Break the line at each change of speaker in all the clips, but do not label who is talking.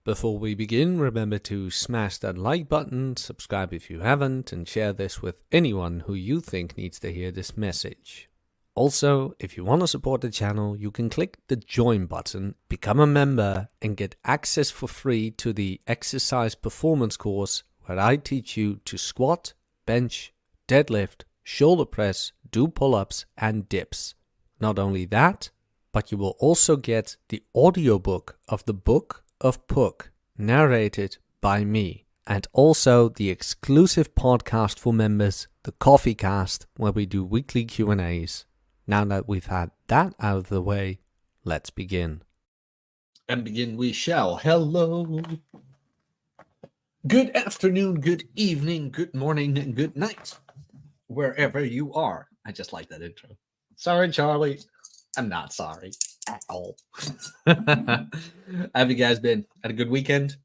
Before we begin, remember to smash that like button, subscribe if you haven't, and share this with anyone who you think needs to hear this message. Also, if you want to support the channel, you can click the join button, become a member, and get access for free to the exercise performance course where I teach you to squat, bench, deadlift, shoulder press, do pull-ups, and dips. Not only that, but you will also get the audiobook of the Book of Puck, narrated by me, and also the exclusive podcast for members, the Coffeecast, where we do weekly Q&As. Now that we've had that out of the way, let's begin. And begin we shall. Hello. Good afternoon, good evening, good morning, and good night, wherever you are. I just like that intro. Sorry, Charlie. I'm not sorry at all. Have you guys been? Had a good weekend?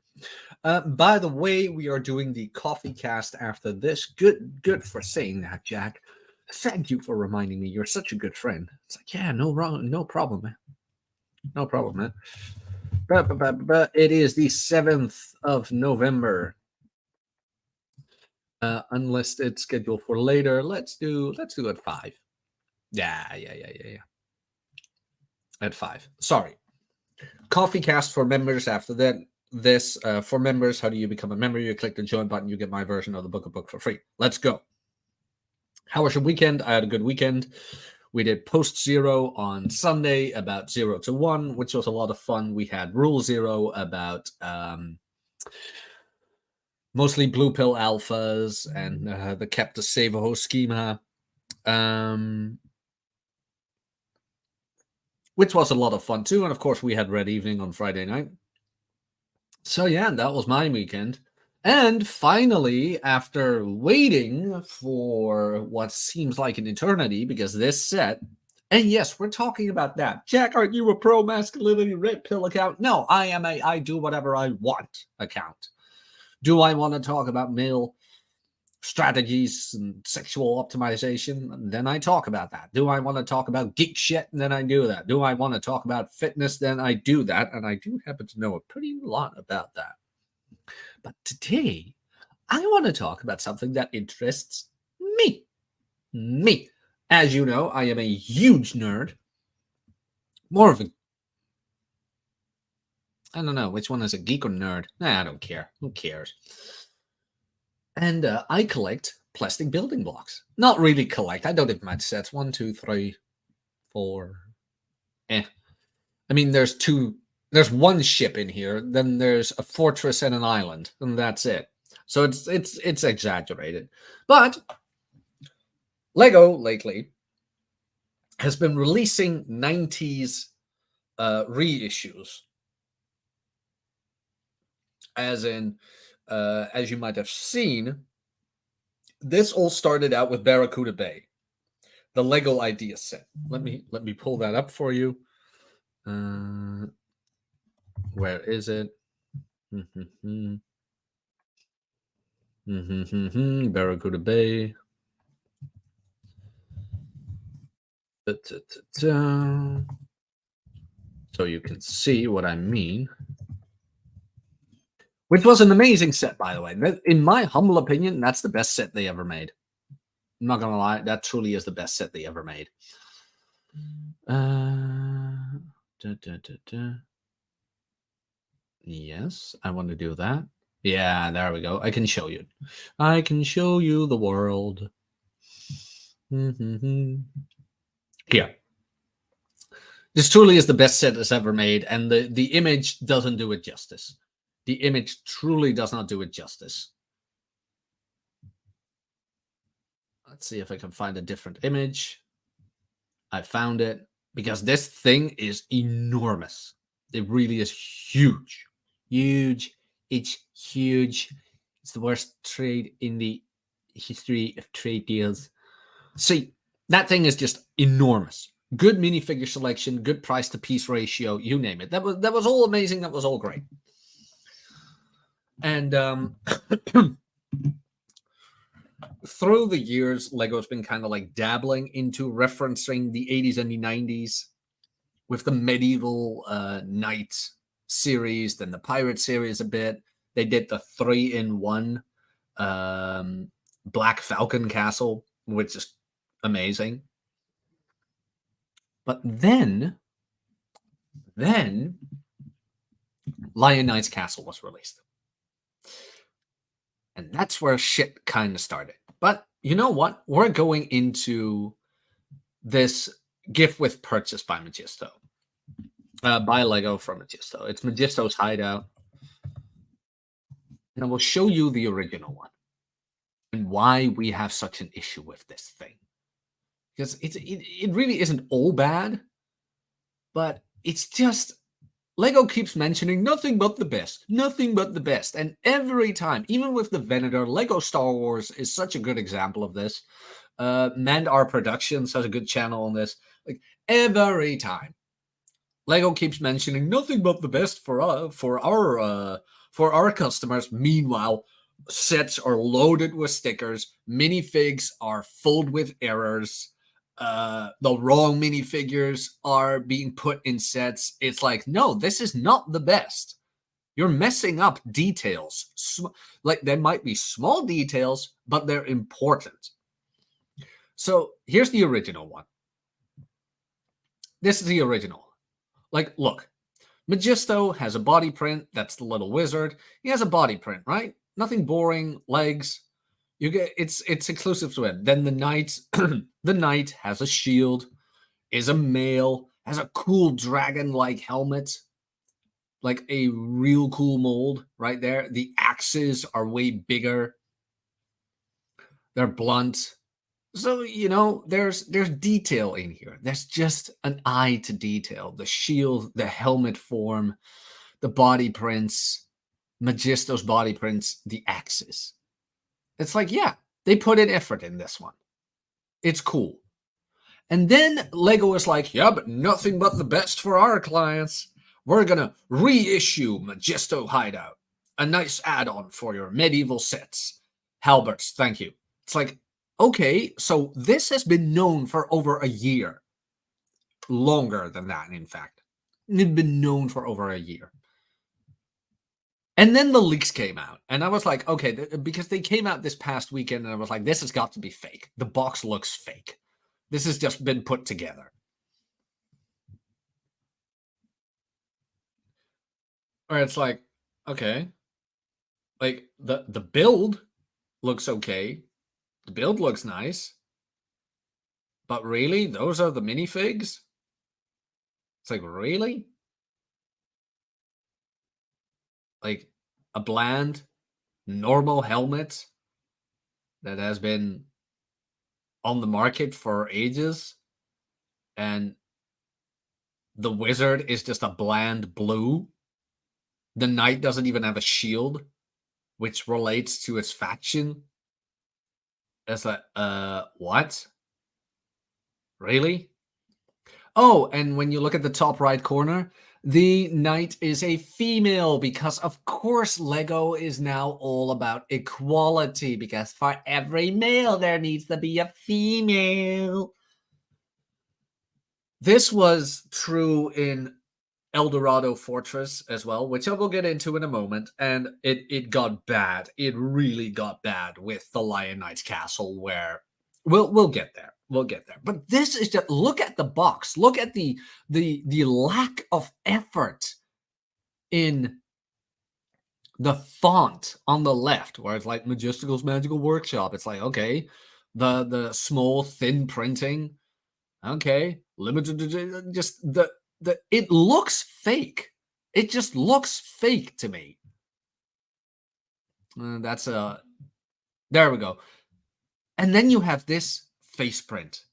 By the way, we are doing the coffee cast after this. Good for saying that, Jack. Thank you for reminding me. You're such a good friend. It's like, yeah, no problem, man. No problem, man. But it is the 7th of November. Unless it's scheduled for later. Let's do it 5. Yeah. At 5. Sorry. Coffee cast for members after that. This for members, how do you become a member? You click the join button, you get my version of the book for free. Let's go. How was your weekend? I had a good weekend. We did post 0 on Sunday about 0 to 1, which was a lot of fun. We had rule 0 about mostly blue pill alphas and the Capta Savaho schema. Which was a lot of fun too. And of course, we had Red Evening on Friday night. So yeah, that was my weekend. And finally, after waiting for what seems like an eternity, because this set, and yes, we're talking about that. Jack, aren't you a pro-masculinity red pill account? No, I am a I do whatever I want account. Do I want to talk about male strategies and sexual optimization? Then I talk about that. Do I want to talk about geek shit? Then I do that. Do I want to talk about fitness? Then I do that. And I do happen to know a pretty lot about that. But today, I want to talk about something that interests me. Me. As you know, I am a huge nerd. More of a... I don't know, which one is a geek or nerd? Nah, I don't care. Who cares? And I collect plastic building blocks. Not really collect. I don't have much sets. 1, 2, 3, 4. I mean, there's one ship in here. Then there's a fortress and an island, and that's it. So it's exaggerated. But Lego lately has been releasing 90s reissues. As in... as you might have seen, this all started out with Barracuda Bay, the Lego idea set. Let me pull that up for you. Where is it? Barracuda Bay. So you can see what I mean. Which was an amazing set, by the way. In my humble opinion, that's the best set they ever made. I'm not going to lie. That truly is the best set they ever made. Yes, I want to do that. Yeah, there we go. I can show you. I can show you the world. Here. This truly is the best set that's ever made, and the image doesn't do it justice. The image truly does not do it justice. Let's see if I can find a different image. I found it because this thing is enormous. It really is huge. Huge. It's huge. It's the worst trade in the history of trade deals. See, that thing is just enormous. Good minifigure selection, good price to piece ratio, you name it. That was all amazing. That was all great. And through the years, Lego's been kind of like dabbling into referencing the 80s and the 90s with the medieval knight series, then the pirate series a bit. They did the 3-in-1 Black Falcon Castle, which is amazing. But then Lion Knight's Castle was released. And that's where shit kind of started. But you know what? We're going into this gift with purchase by Magisto. By Lego from Magisto. It's Magisto's Hideout. And I will show you the original one and why we have such an issue with this thing. Because it really isn't all bad, but it's just Lego keeps mentioning nothing but the best, nothing but the best. And every time, even with the Venator, Lego Star Wars is such a good example of this. Mandar Productions has a good channel on this. Like every time, Lego keeps mentioning nothing but the best for our customers. Meanwhile, sets are loaded with stickers. Minifigs are filled with errors. The wrong minifigures are being put in sets. It's like, no, this is not the best. You're messing up details. Like, there might be small details, but they're important. So here's the original one. This is the original. Like, look, Magisto has a body print. That's the little wizard. He has a body print, right? Nothing boring. Legs. You get it's exclusive to him. Then the knight, the knight has a shield, is a male, has a cool dragon-like helmet, like a real cool mold right there. The axes are way bigger. They're blunt. So, you know, there's detail in here. There's just an eye to detail. The shield, the helmet form, the body prints, Magisto's body prints, the axes. It's like, yeah, they put in effort in this one. It's cool. And then Lego is like, yeah, but nothing but the best for our clients. We're going to reissue Magisto Hideout. A nice add-on for your medieval sets. Halberts, thank you. It's like, okay, so this has been known for over a year. Longer than that, in fact. It's been known for over a year. And then the leaks came out. And I was like, okay, because they came out this past weekend, and I was like, this has got to be fake. The box looks fake. This has just been put together. Or it's like, okay. Like, the build looks okay. The build looks nice. But really? Those are the minifigs? It's like, really? Like, a bland, normal helmet that has been on the market for ages, and the wizard is just a bland blue. The knight doesn't even have a shield, which relates to its faction. It's like, what? Really? Oh, and when you look at the top right corner, the knight is a female, because of course Lego is now all about equality, because for every male there needs to be a female. This was true in Eldorado Fortress as well, which I will get into in a moment, and it got bad. It really got bad with the Lion Knight's Castle, where we'll get there. We'll get there. But this is just, look at the box. Look at the lack of effort in the font on the left, where it's like Magistical's Magical Workshop. It's like, okay, the small thin printing, okay, limited, just the it looks fake. It just looks fake to me. That's there we go. And then you have this face print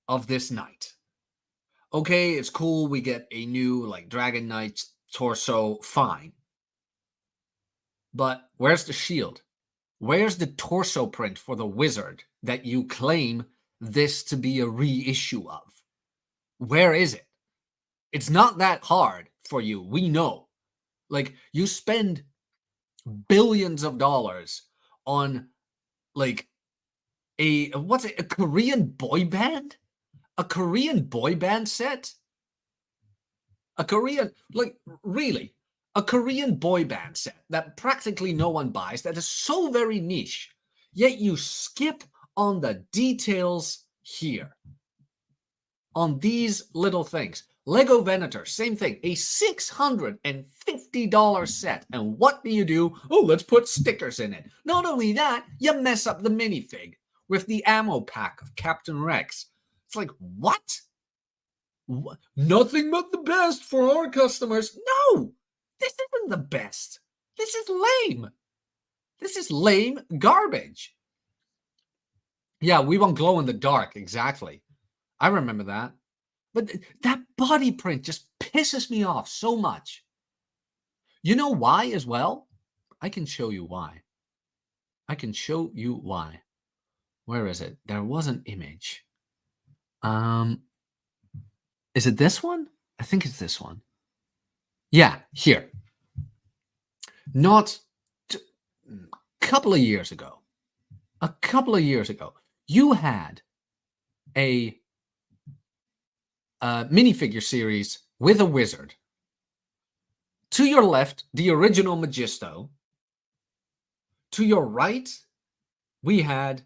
of this knight. Okay, it's cool. We get a new like Dragon Knight torso, fine. But where's the shield? Where's the torso print for the wizard that you claim this to be a reissue of? Where is it? It's not that hard for you. We know. Like, you spend billions of dollars on like a Korean boy band? A Korean boy band set? A Korean, like, really, a Korean boy band set that practically no one buys, that is so very niche, yet you skip on the details here, on these little things. Lego Venator, same thing, a $650 set. And what do? Oh, let's put stickers in it. Not only that, you mess up the minifig with the ammo pack of Captain Rex. It's like, what? Nothing but the best for our customers. No, this isn't the best. This is lame. This is lame garbage. Yeah, we want glow in the dark. Exactly. I remember that. But that body print just pisses me off so much. You know why as well? I can show you why. I can show you why. Where is it? There was an image. Is it this one? I think it's this one. Yeah, here. Not a couple of years ago, you had a minifigure series with a wizard. To your left, the original Magisto. To your right, we had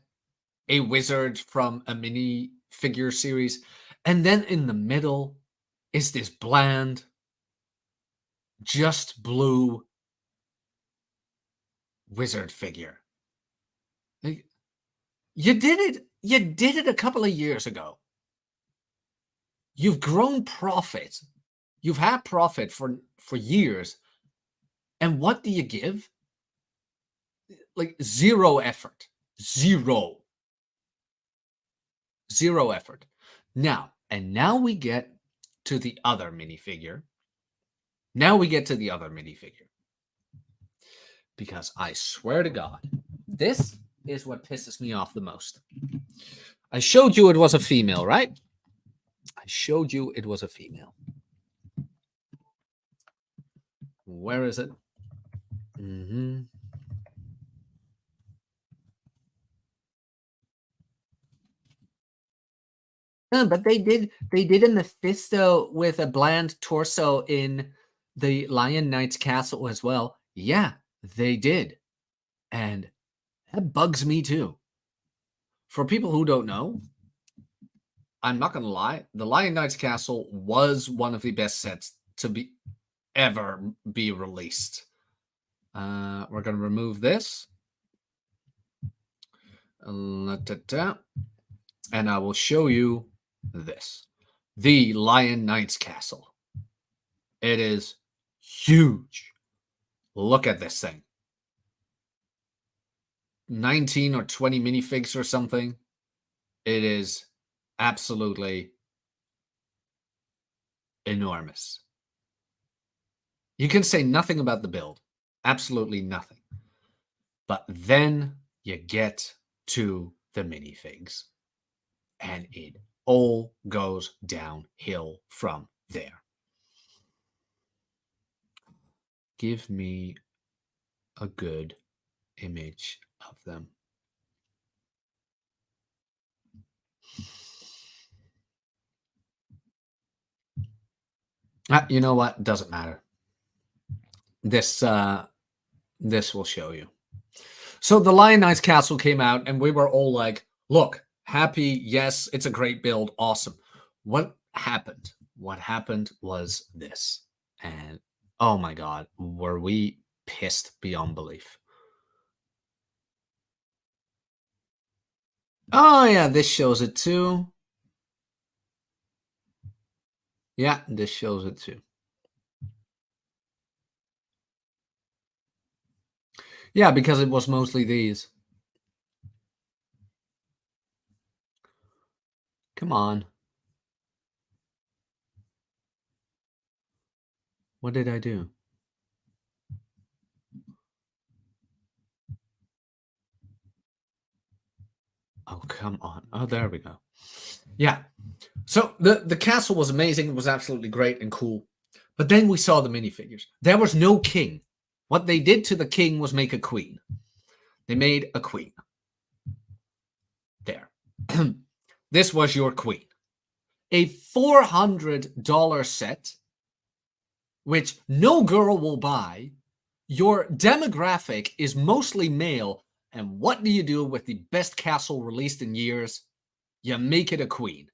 a wizard from a minifigure series. And then in the middle is this bland, just blue wizard figure. You did it a couple of years ago. You've grown profit. You've had profit for years. And what do you give? Like zero effort. Zero effort. Now we get to the other minifigure. Because I swear to God, this is what pisses me off the most. I showed you it was a female, right? I showed you it was a female. Where is it? But they did a Mephisto with a bland torso in the Lion Knight's castle as well. Yeah, they did. And that bugs me too. For people who don't know, I'm not going to lie, the Lion Knight's castle was one of the best sets to ever be released. We're going to remove this. And I will show you this. The Lion Knight's castle. It is huge. Look at this thing. 19 or 20 minifigs or something. It is absolutely enormous. You can say nothing about the build. Absolutely nothing. But then you get to the minifigs. And it all goes downhill from there. Give me a good image of them. You know what? Doesn't matter. This will show you. So the Lion Knight's castle came out, and we were all like, look, happy, yes, it's a great build, awesome. What happened? What happened was this. And oh my God, were we pissed beyond belief. Oh yeah, this shows it too. Yeah, this shows it too. Yeah, because it was mostly these. Come on. What did I do? Oh, come on. Oh, there we go. Yeah. So the castle was amazing. It was absolutely great and cool. But then we saw the minifigures. There was no king. What they did to the king was make a queen. They made a queen. There. This was your queen. A $400 set which no girl will buy. Your demographic is mostly male. And what do you do with the best castle released in years? You make it a queen.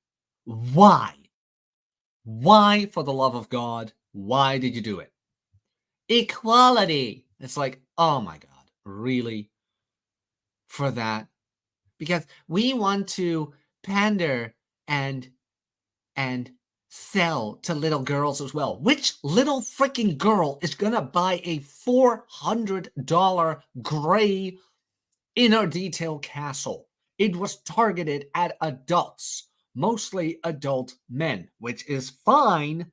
Why? Why, for the love of God, why did you do it? Equality. It's like, oh my God, really? For that? Because we want to pander and sell to little girls as well. Which little freaking girl is gonna buy a $400 gray inner detail castle? It was targeted at adults, mostly adult men, which is fine.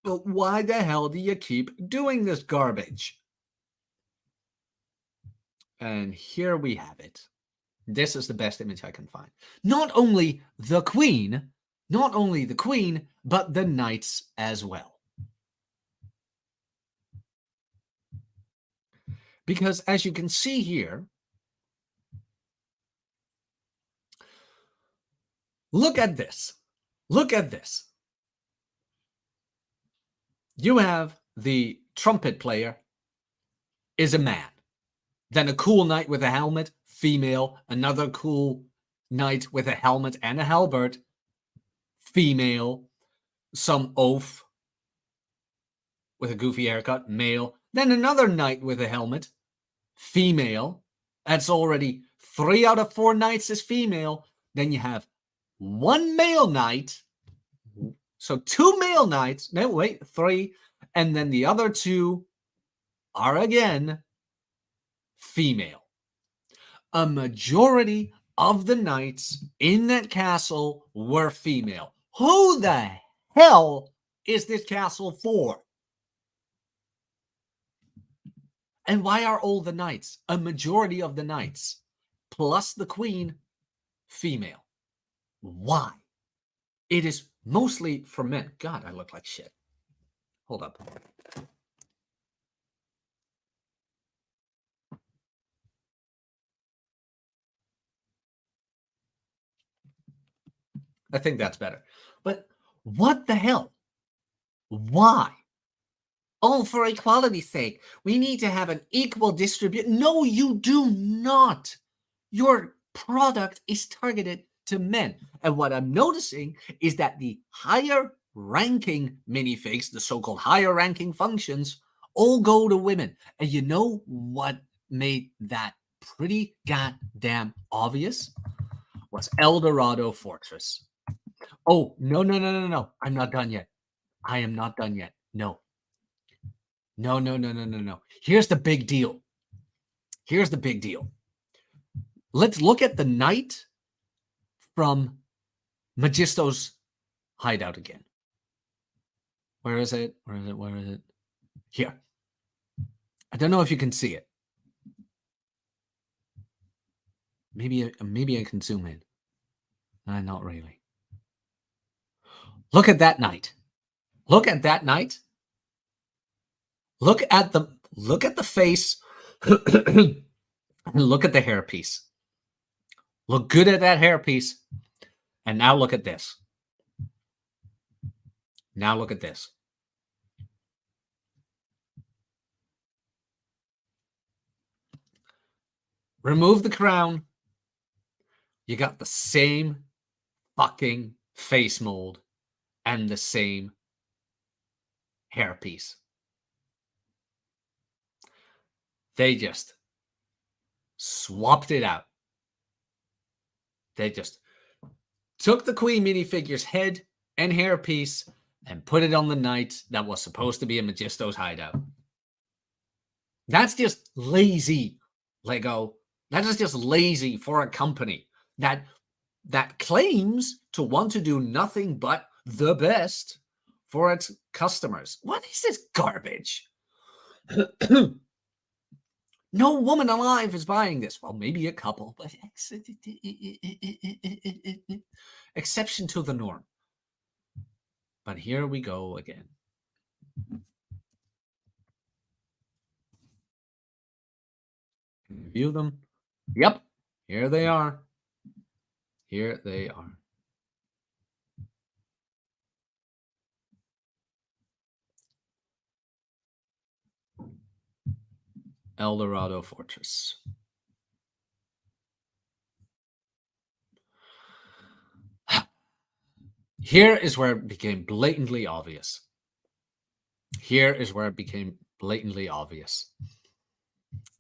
But why the hell do you keep doing this garbage? And here we have it. This is the best image I can find. Not only the queen, but the knights as well. Because as you can see here, look at this. Look at this. You have the trumpet player is a man. Then a cool knight with a helmet, female. Another cool knight with a helmet and a halberd, female. Some oaf with a goofy haircut, male. Then another knight with a helmet, female. That's already 3 out of 4 knights is female. Then you have 1 male knight. So 2 male knights. No, wait, 3. And then the other 2 are again female. A majority of the knights in that castle were female. Who the hell is this castle for? And why are all the knights, a majority of the knights, plus the queen, female? Why? It is mostly for men. God, I look like shit. Hold up. I think that's better. But what the hell? Why? Oh, for equality's sake, we need to have an equal distribution. No, you do not. Your product is targeted to men. And what I'm noticing is that the higher ranking minifigs, the so-called higher ranking functions, all go to women. And you know what made that pretty goddamn obvious? Was Eldorado Fortress. Oh, no. I'm not done yet. I am not done yet. No. No. Here's the big deal. Let's look at the knight from Magisto's hideout again. Where is it? Here. I don't know if you can see it. Maybe I can zoom in. Not really. Look at that knight. Look at the face. Look at the hairpiece. Look good at that hairpiece. And now look at this. Remove the crown. You got the same fucking face mold and the same hairpiece. They just swapped it out. They just took the Queen minifigure's head and hairpiece and put it on the knight that was supposed to be in Magisto's hideout. That's just lazy, Lego. That is just lazy for a company that claims to want to do nothing but the best for its customers. What is this garbage? No woman alive is buying this. Well, maybe a couple, but exception to the norm. But here we go again. View them. Yep, here they are. Eldorado Fortress. Here is where it became blatantly obvious.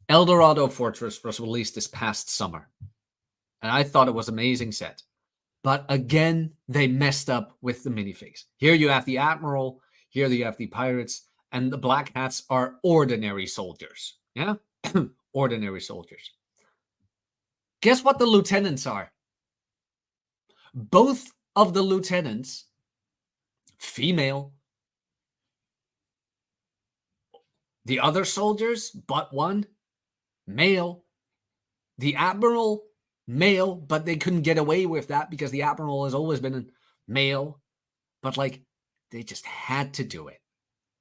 Eldorado Fortress was released this past summer, and I thought it was an amazing set. But again, they messed up with the minifigs. Here you have the Admiral, here you have the pirates, and the Black Hats are ordinary soldiers. Yeah? Ordinary soldiers. Guess what the lieutenants are? Both of the lieutenants, female. The other soldiers, but one, male. The Admiral, male, but they couldn't get away with that because the Admiral has always been a male. But like, they just had to do it.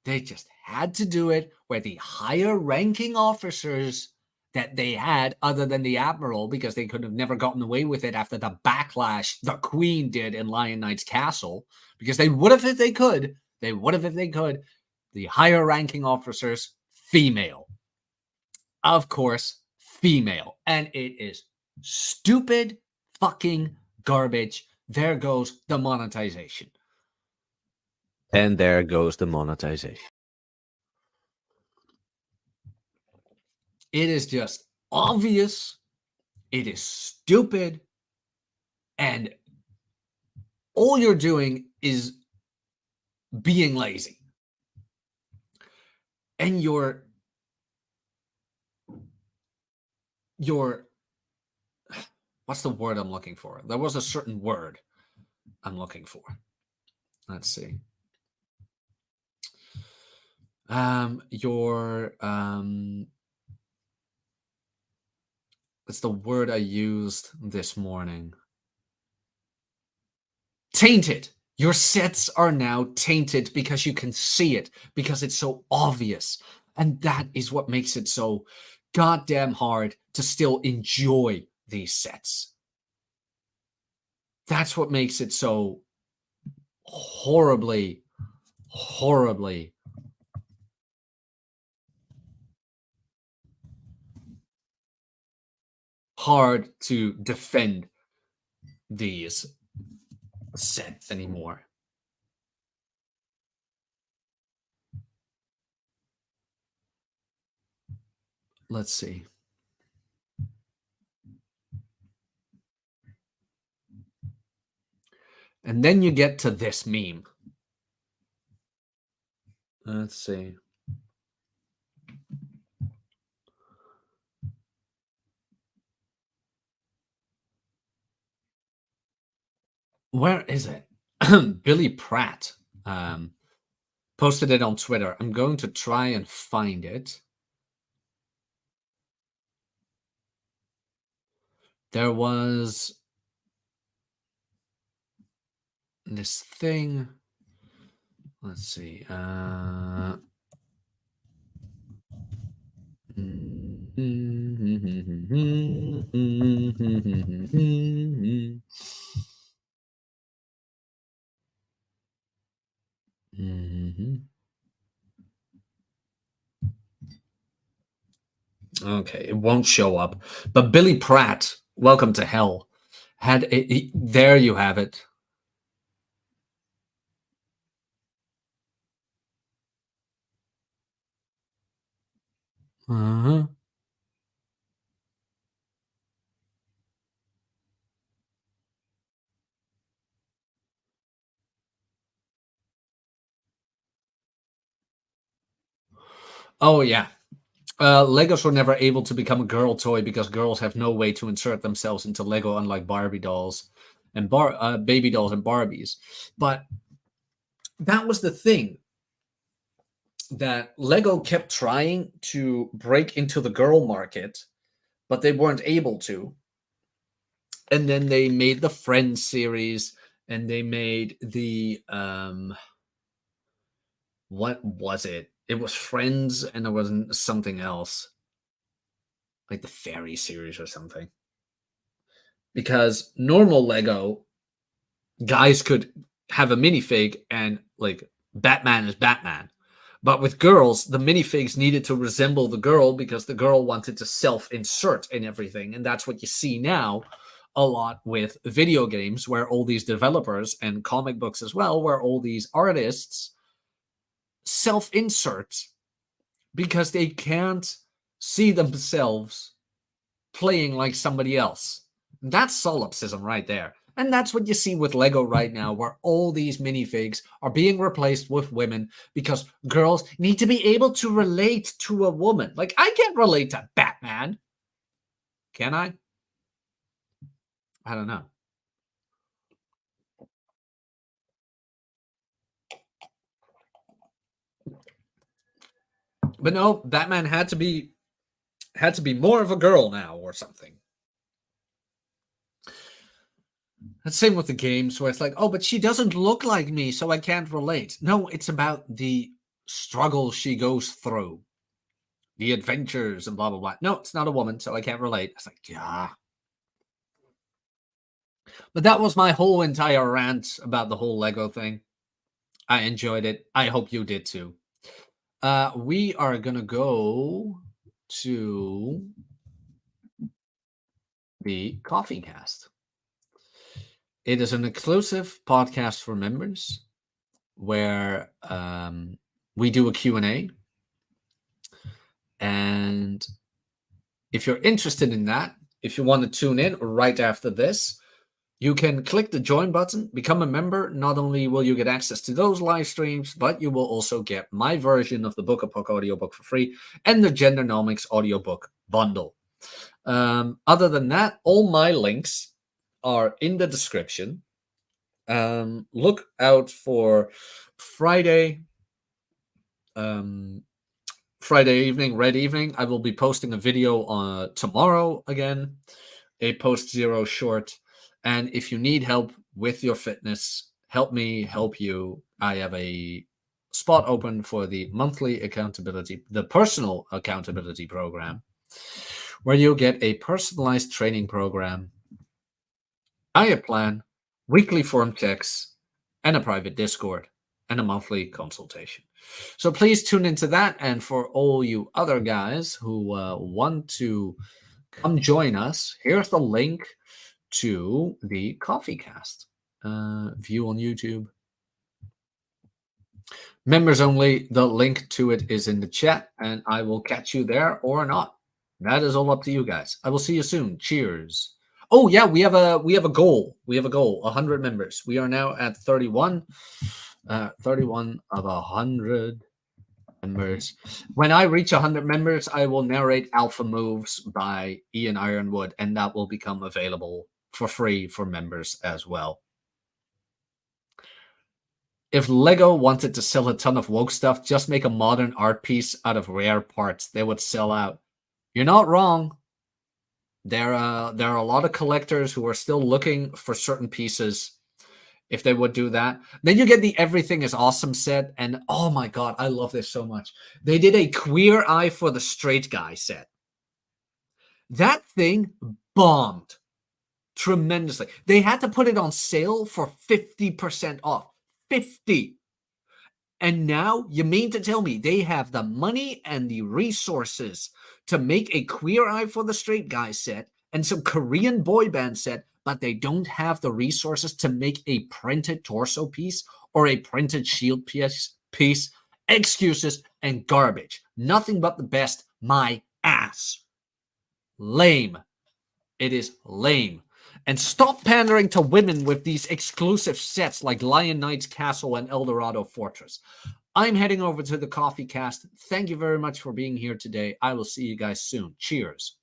They just had to do it where the higher ranking officers that they had, other than the Admiral, because they could have never gotten away with it after the backlash the Queen did in Lion Knight's castle, because they would have if they could. They would have if they could. The higher ranking officers, female. Of course, female. And it is stupid fucking garbage. There goes the monetization. And there goes the monetization. It is just obvious. It is stupid. And all you're doing is being lazy. And you're what's the word I'm looking for? There was a certain word I'm looking for. Let's see. It's the word I used this morning. Tainted. Your sets are now tainted because you can see it, because it's so obvious. And that is what makes it so goddamn hard to still enjoy these sets. That's what makes it so horribly, horribly hard to defend these sets anymore. Let's see. And then you get to this meme. Let's see. Where is it? Billy Pratt posted it on Twitter. I'm going to try and find it. There was this thing. Let's see. Okay, it won't show up. But Billy Pratt, Welcome to Hell, had there you have it. Oh, yeah. Legos were never able to become a girl toy because girls have no way to insert themselves into Lego, unlike Barbie dolls and baby dolls and Barbies. But that was the thing, that Lego kept trying to break into the girl market, but they weren't able to. And then they made the Friends series, and they made the what was it? It was Friends, and there wasn't something else, like the Fairy series or something. Because normal Lego guys could have a minifig and like Batman is Batman, But with girls, the minifigs needed to resemble the girl because the girl wanted to self-insert in everything. And that's what you see now a lot with video games, where all these developers, and comic books as well, where all these artists self-insert because they can't see themselves playing like somebody else. That's solipsism right there. And that's what you see with Lego right now, where all these minifigs are being replaced with women because girls need to be able to relate to a woman. Like, I can't relate to Batman. Can I? I don't know. But no, Batman had to be more of a girl now or something. The same with the games, where it's like, oh, but she doesn't look like me, so I can't relate. No, it's about the struggle she goes through, the adventures, and blah, blah, blah. No, it's not a woman, so I can't relate. It's like, yeah. But that was my whole entire rant about the whole Lego thing. I enjoyed it. I hope you did too. We are going to go to the Coffee Cast. It is an exclusive podcast for members where we do a Q&A. And if you're interested in that, if you want to tune in right after this, you can click the join button, become a member. Not only will you get access to those live streams, but you will also get my version of the Book of Puck audiobook for free and the Gendernomics audiobook bundle. Other than that, all my links are in the description. Look out for Friday evening, red evening. I will be posting a video on tomorrow again, a post-zero short. And if you need help with your fitness, help me help you. I have a spot open for the monthly accountability, the personal accountability program, where you'll get a personalized training program, diet plan, weekly form checks, and a private Discord, and a monthly consultation. So please tune into that. And for all you other guys who want to come join us, here's the link to the Coffee Cast. View on YouTube. Members only, the link to it is in the chat, and I will catch you there or not. That is all up to you guys. I will see you soon. Cheers. Oh yeah, we have a goal. We have a goal. 100 members. We are now at 31. 31 of 100 members. When I reach 100 members, I will narrate Alpha Moves by Ian Ironwood, and that will become available for free for members as well. If Lego wanted to sell a ton of woke stuff, just make a modern art piece out of rare parts. They would sell out. You're not wrong. There are a lot of collectors who are still looking for certain pieces. If they would do that, then you get the Everything is Awesome set. And oh my God, I love this so much. They did a Queer Eye for the Straight Guy set. That thing bombed tremendously. They had to put it on sale for 50% off. 50. And now you mean to tell me they have the money and the resources to make a Queer Eye for the Straight Guy set and some Korean boy band set, but they don't have the resources to make a printed torso piece or a printed shield piece? Excuses and garbage. Nothing but the best. My ass. Lame. It is lame. And stop pandering to women with these exclusive sets like Lion Knight's Castle and Eldorado Fortress. I'm heading over to the Coffee Cast. Thank you very much for being here today. I will see you guys soon. Cheers.